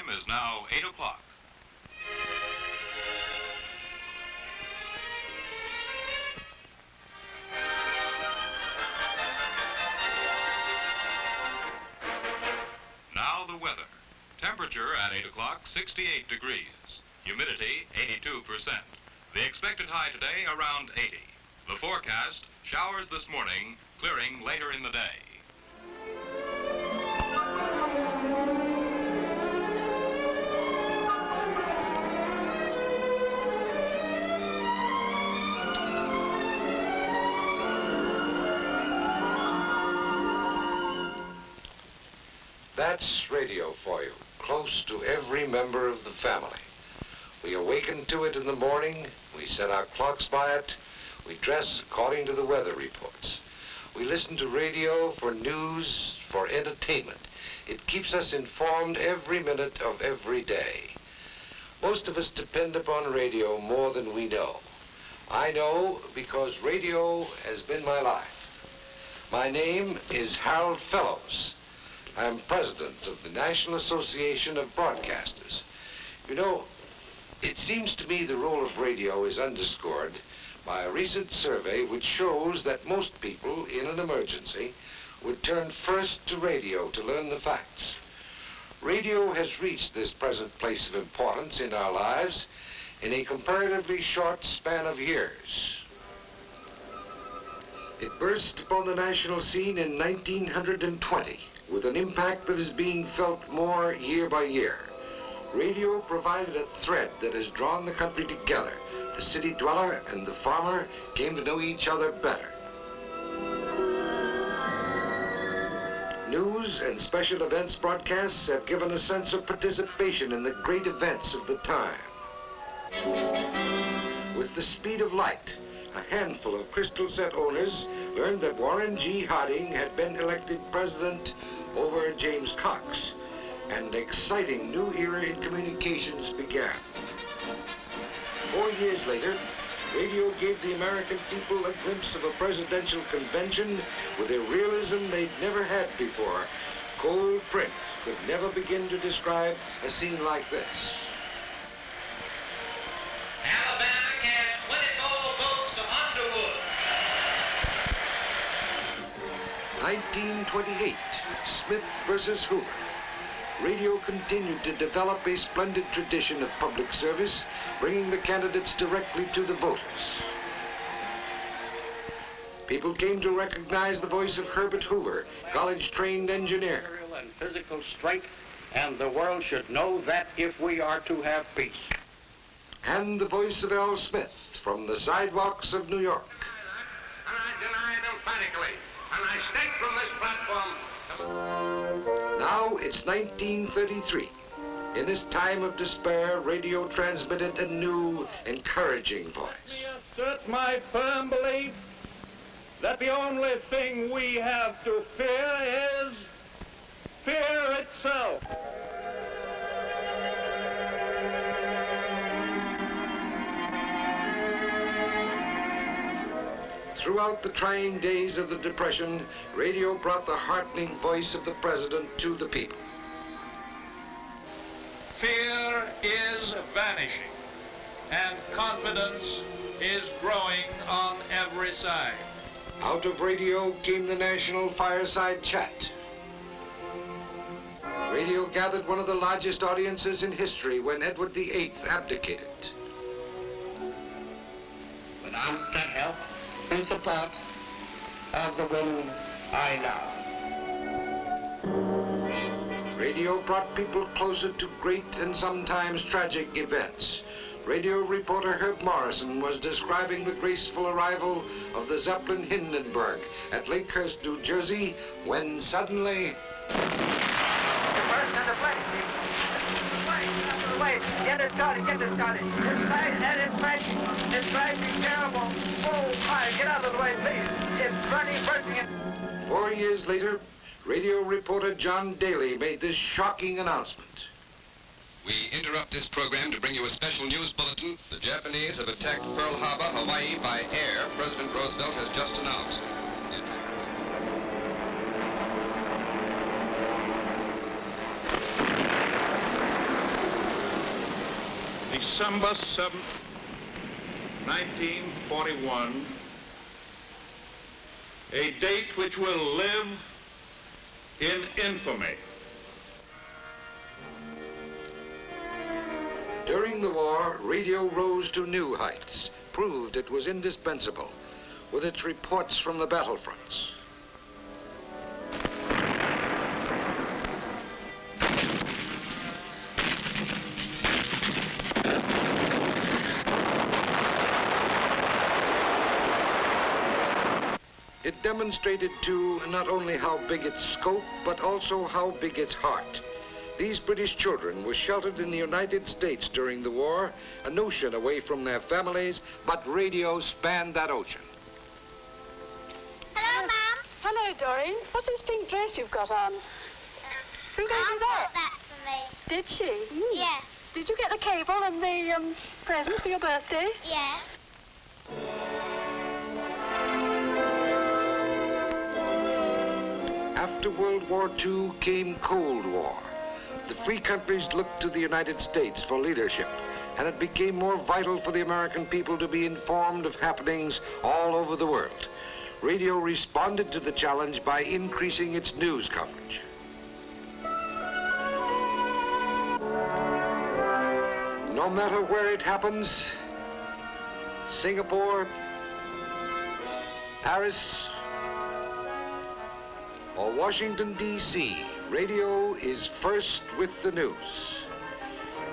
time is now 8 o'clock. Now the weather. Temperature at 8 o'clock, 68 degrees. Humidity, 82%. The expected high today, around 80. The forecast, showers this morning, clearing later in the day. That's radio for you, close to every member of the family. We awaken to it in the morning, we set our clocks by it, we dress according to the weather reports. We listen to radio for news, for entertainment. It keeps us informed every minute of every day. Most of us depend upon radio more than we know. I know because radio has been my life. My name is Harold Fellows. I'm president of the National Association of Broadcasters. You know, it seems to me the role of radio is underscored by a recent survey which shows that most people in an emergency would turn first to radio to learn the facts. Radio has reached this present place of importance in our lives in a comparatively short span of years. It burst upon the national scene in 1920 with an impact that is being felt more year by year. Radio provided a thread that has drawn the country together. The city dweller and the farmer came to know each other better. News and special events broadcasts have given a sense of participation in the great events of the time. With the speed of light, a handful of crystal set owners learned that Warren G. Harding had been elected president over James Cox, and an exciting new era in communications began. 4 years later, radio gave the American people a glimpse of a presidential convention with a realism they'd never had before. Cold print could never begin to describe a scene like this. Alabama cast 24 votes to Underwood. 1928, Smith versus Hoover. Radio continued to develop a splendid tradition of public service, bringing the candidates directly to the voters. People came to recognize the voice of Herbert Hoover, college-trained engineer. Material and physical strength, and the world should know that if we are to have peace. And the voice of L. Smith from the sidewalks of New York. And I deny it emphatically, and I state from this platform. Now it's 1933. In this time of despair, radio transmitted a new, encouraging voice. I assert my firm belief that the only thing we have to fear is fear itself. Throughout the trying days of the Depression, radio brought the heartening voice of the president to the people. Fear is vanishing, and confidence is growing on every side. Out of radio came the National Fireside Chat. Radio gathered one of the largest audiences in history when Edward VIII abdicated. Without the help and support of the women I love. Radio brought people closer to great and sometimes tragic events. Radio reporter Herb Morrison was describing the graceful arrival of the Zeppelin Hindenburg at Lakehurst, New Jersey, when suddenly... Get it started, get it started. It's right, and it's crashing. It's crashing terrible. Oh, my, get out of the way, please. It's running, bursting it. 4 years later, radio reporter John Daly made this shocking announcement. We interrupt this program to bring you a special news bulletin. The Japanese have attacked Pearl Harbor, Hawaii by air. President Roosevelt has just announced. December 7th, 1941, a date which will live in infamy. During the war, radio rose to new heights, proved it was indispensable, with its reports from the battlefronts. It demonstrated, too, not only how big its scope, but also how big its heart. These British children were sheltered in the United States during the war, an ocean away from their families, but radio spanned that ocean. Hello, Mum. Hello, Doreen. What's this pink dress you've got on? Who gave you Mum that? bought that for me. Did she? Yeah. Did you get the cable and the presents for your birthday? Yeah. After World War II came Cold War. The free countries looked to the United States for leadership, and it became more vital for the American people to be informed of happenings all over the world. Radio responded to the challenge by increasing its news coverage. No matter where it happens, Singapore, Paris, or Washington, D.C., radio is first with the news.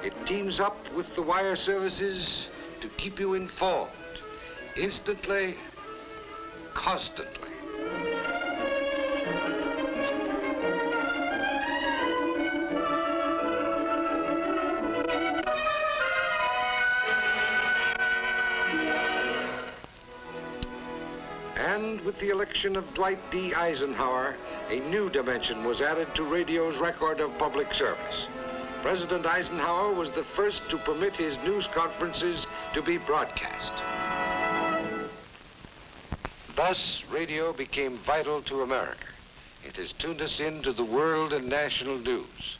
It teams up with the wire services to keep you informed, instantly, constantly. And with the election of Dwight D. Eisenhower, a new dimension was added to radio's record of public service. President Eisenhower was the first to permit his news conferences to be broadcast. Thus, radio became vital to America. It has tuned us into the world and national news.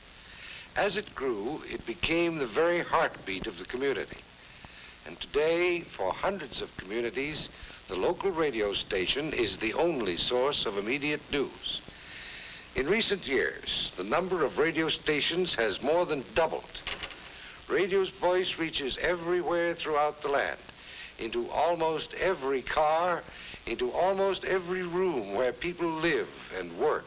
As it grew, it became the very heartbeat of the community. And today, for hundreds of communities, the local radio station is the only source of immediate news. In recent years, the number of radio stations has more than doubled. Radio's voice reaches everywhere throughout the land, into almost every car, into almost every room where people live and work.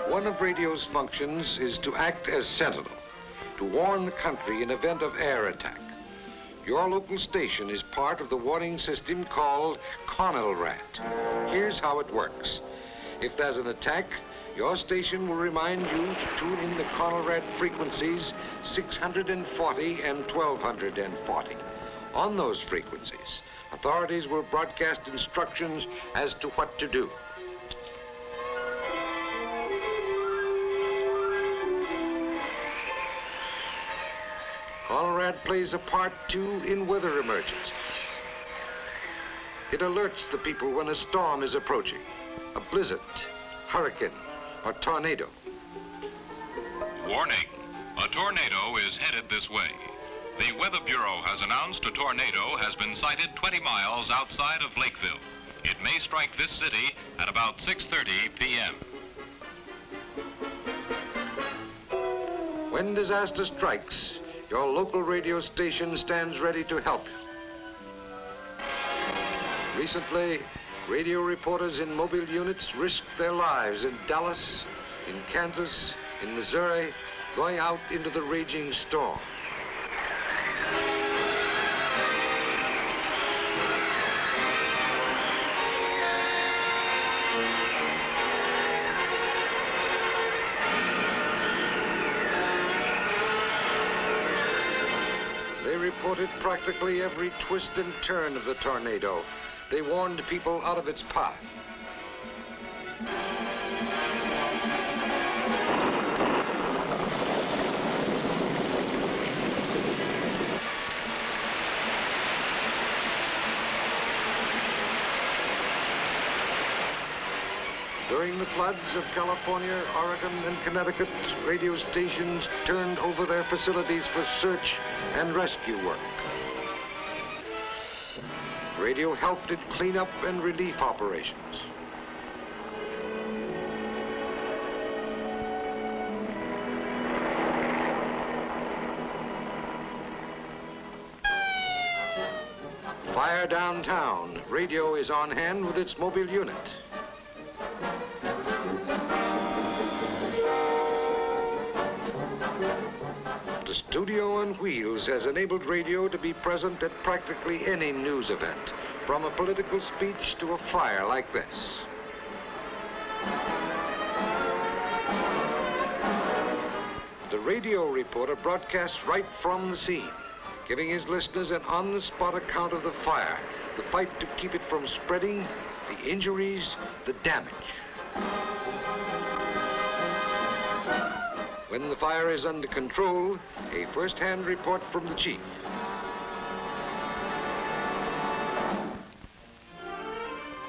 One of radio's functions is to act as sentinel, to warn the country in event of air attack. Your local station is part of the warning system called CONELRAT. Here's how it works. If there's an attack, your station will remind you to tune in the CONELRAT frequencies 640 and 1240. On those frequencies, authorities will broadcast instructions as to what to do. CONELRAT plays a part, too, in weather emergencies. It alerts the people when a storm is approaching, a blizzard, hurricane, or tornado. Warning, a tornado is headed this way. The Weather Bureau has announced a tornado has been sighted 20 miles outside of Lakeville. It may strike this city at about 6:30 p.m. When disaster strikes, your local radio station stands ready to help you. Recently, radio reporters in mobile units risked their lives in Dallas, in Kansas, in Missouri, going out into the raging storm. They reported practically every twist and turn of the tornado. They warned people out of its path. During the floods of California, Oregon, and Connecticut, radio stations turned over their facilities for search and rescue work. Radio helped in cleanup and relief operations. Fire downtown. Radio is on hand with its mobile unit. The studio on wheels has enabled radio to be present at practically any news event, from a political speech to a fire like this. The radio reporter broadcasts right from the scene, giving his listeners an on-the-spot account of the fire, the fight to keep it from spreading, the injuries, the damage. When the fire is under control, a first-hand report from the chief.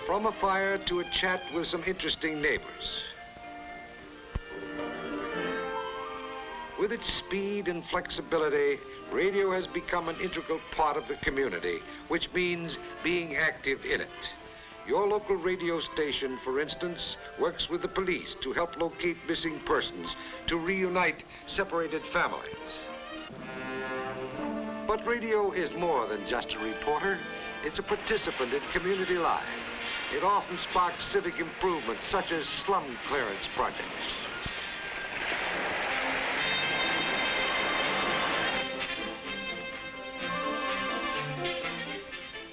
From a fire to a chat with some interesting neighbors. With its speed and flexibility, radio has become an integral part of the community, which means being active in it. Your local radio station, for instance, works with the police to help locate missing persons, to reunite separated families. But radio is more than just a reporter. It's a participant in community life. It often sparks civic improvements, such as slum clearance projects.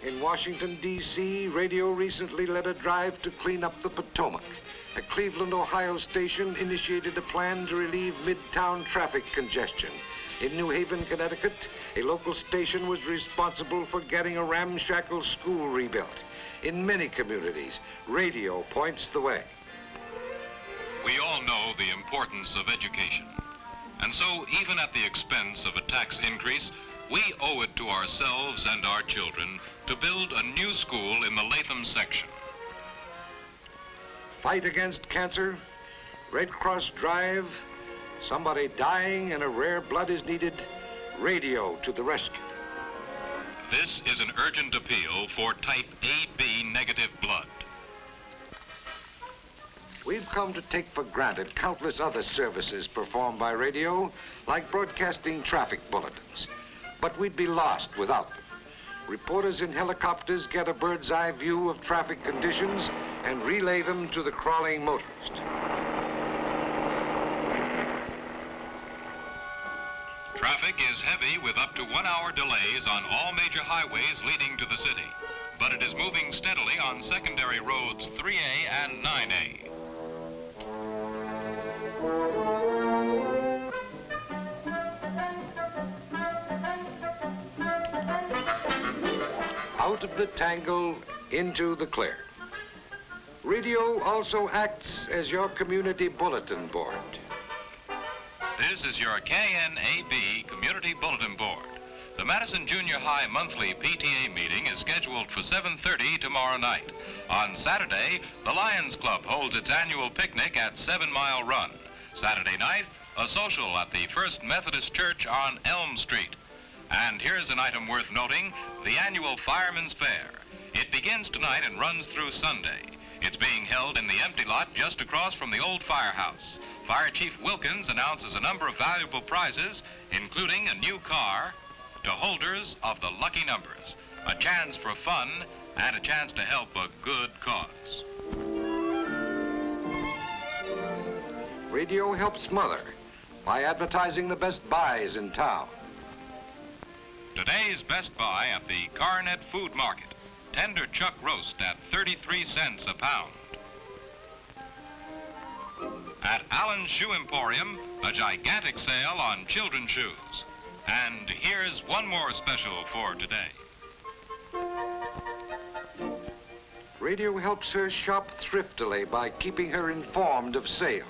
In Washington, D.C., radio recently led a drive to clean up the Potomac. A Cleveland, Ohio station initiated a plan to relieve midtown traffic congestion. In New Haven, Connecticut, a local station was responsible for getting a ramshackle school rebuilt. In many communities, radio points the way. We all know the importance of education. And so, even at the expense of a tax increase, we owe it to ourselves and our children to build a new school in the Latham section. Fight against cancer, Red Cross drive, somebody dying and a rare blood is needed, radio to the rescue. This is an urgent appeal for type AB negative blood. We've come to take for granted countless other services performed by radio, like broadcasting traffic bulletins. But we'd be lost without them. Reporters in helicopters get a bird's eye view of traffic conditions and relay them to the crawling motorist. Traffic is heavy with up to 1 hour delays on all major highways leading to the city. But it is moving steadily on secondary roads 3A and 9A. Out of the tangle, into the clear. Radio also acts as your community bulletin board. This is your KNAB Community Bulletin Board. The Madison Junior High monthly PTA meeting is scheduled for 7:30 tomorrow night. On Saturday, the Lions Club holds its annual picnic at 7 Mile Run. Saturday night, a social at the First Methodist Church on Elm Street. And here's an item worth noting, the annual Fireman's Fair. It begins tonight and runs through Sunday. It's being held in the empty lot just across from the old firehouse. Fire Chief Wilkins announces a number of valuable prizes, including a new car, to holders of the lucky numbers, a chance for fun, and a chance to help a good cause. Radio helps Mother by advertising the best buys in town. Today's Best Buy at the Carnet Food Market. Tender chuck roast at 33 cents a pound. At Allen's Shoe Emporium, a gigantic sale on children's shoes. And here's one more special for today. Radio helps her shop thriftily by keeping her informed of sales.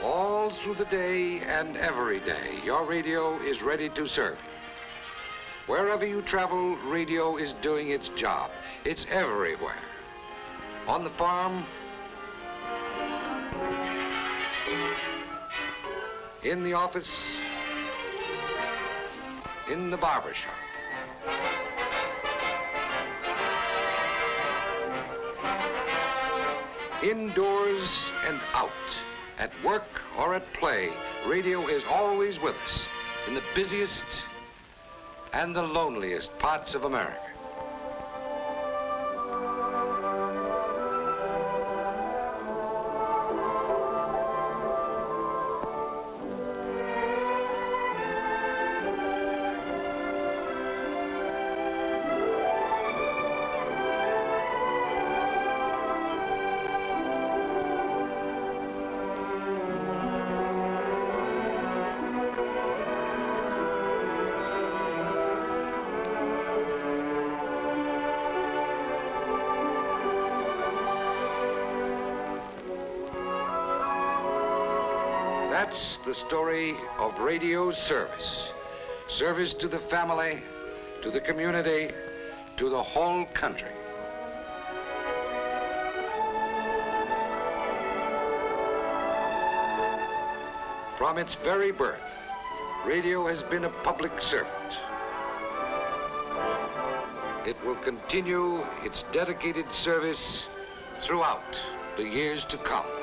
All through the day and every day, your radio is ready to serve you. Wherever you travel, radio is doing its job. It's everywhere. On the farm, in the office, in the barber shop. Indoors and out, at work or at play, radio is always with us in the busiest and the loneliest parts of America. That's the story of radio service. Service to the family, to the community, to the whole country. From its very birth, radio has been a public servant. It will continue its dedicated service throughout the years to come.